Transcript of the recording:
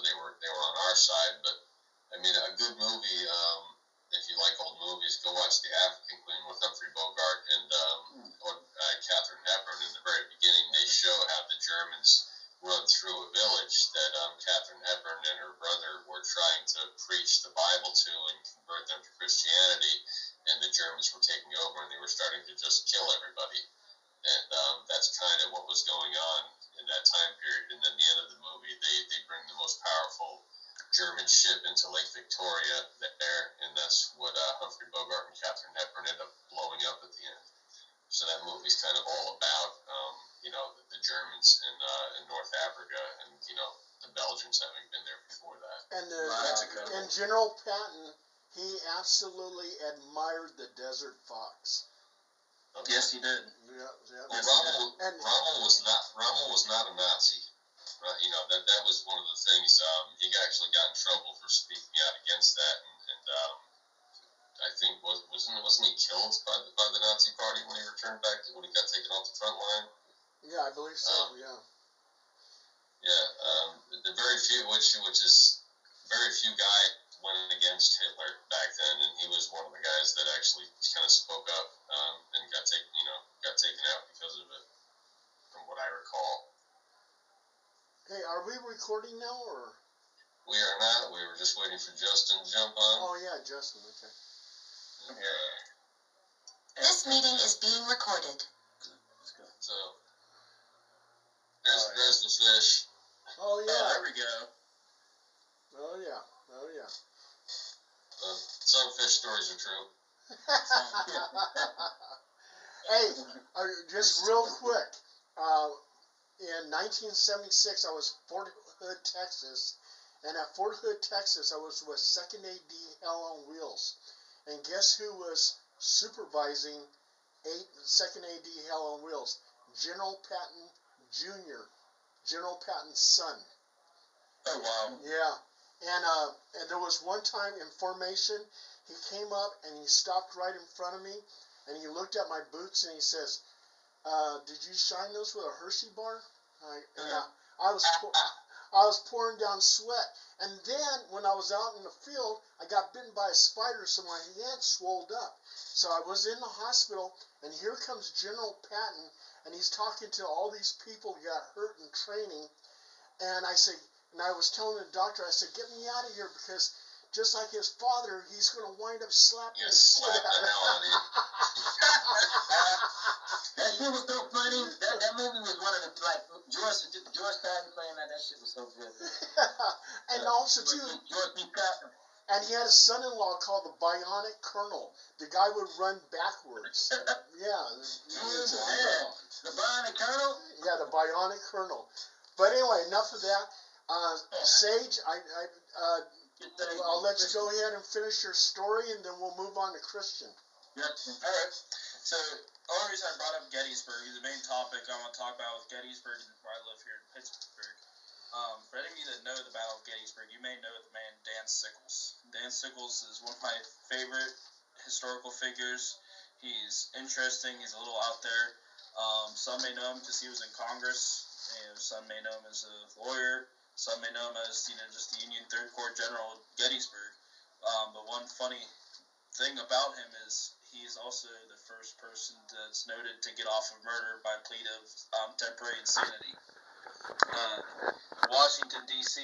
they were on our side. But I mean, a good movie. If you like old movies, go watch The African Queen with Humphrey Bogart and Katharine Hepburn. In the very beginning, they show how the Germans run through a village that Katharine Hepburn and her brother were trying to preach the Bible to and convert them to Christianity, and the Germans were taking over and they were starting to just kill everybody. And that's kind of what was going on in that time period. And then the end of the movie, they bring the most powerful German ship into Lake Victoria there, and that's what Humphrey Bogart and Katharine Hepburn end up blowing up at the end. So that movie's kind of all about, the Germans in North Africa, and the Belgians having been there before that. And General Patton, he absolutely admired the Desert Fox. Okay. Yes, he did. Yeah. Well, Rommel was not a Nazi. Right? That was one of the things. He actually got in trouble for speaking out against that, and I think wasn't he killed by the Nazi Party when he returned back when he got taken off the front line? Yeah, I believe so. Yeah. Yeah. The very few, which is very few guys went against Hitler back then, and he was one of the guys that actually kind of spoke up and got taken out because of it, from what I recall. Hey, are we recording now, or? We are not. We were just waiting for Justin to jump on. Oh yeah, Justin. Okay. This meeting is being recorded. So there's the fish. Oh yeah. Oh, there we go. Oh yeah. Some fish stories are true. Hey, just real quick. In 1976, I was Fort Hood, Texas, and at Fort Hood, Texas, I was with 2nd AD Hell on Wheels. And guess who was supervising 2nd AD Hell on Wheels? General Patton Jr., General Patton's son. Oh, wow. Yeah. And there was one time in formation, he came up and he stopped right in front of me, and he looked at my boots and he says, did you shine those with a Hershey bar? I was pouring down sweat. And then when I was out in the field, I got bitten by a spider, so my hand swelled up. So I was in the hospital, and here comes General Patton, and he's talking to all these people who got hurt in training. And I was telling the doctor, I said, get me out of here, because just like his father, he's going to wind up slapping the shit out of me. That shit was so funny. That movie was one of the, George Patton playing that shit was so good. And also, too, George P. Patton. and he had a son-in-law called the Bionic Colonel. The guy would run backwards. Yeah. The Bionic Colonel? Yeah, the Bionic Colonel. But anyway, enough of that. Sage, I'll let you go ahead and finish your story, and then we'll move on to Christian. Yep. All right. So, the only reason I brought up Gettysburg is the main topic I want to talk about with Gettysburg and where I live here in Pittsburgh. For any of you that know the Battle of Gettysburg, you may know the man Dan Sickles. Dan Sickles is one of my favorite historical figures. He's interesting. He's a little out there. Some may know him because he was in Congress. Some may know him as a lawyer. Some may know him as, just the Union Third Corps General of Gettysburg. But one funny thing about him is he's also the first person that's noted to get off of murder by plea of temporary insanity. Washington, D.C.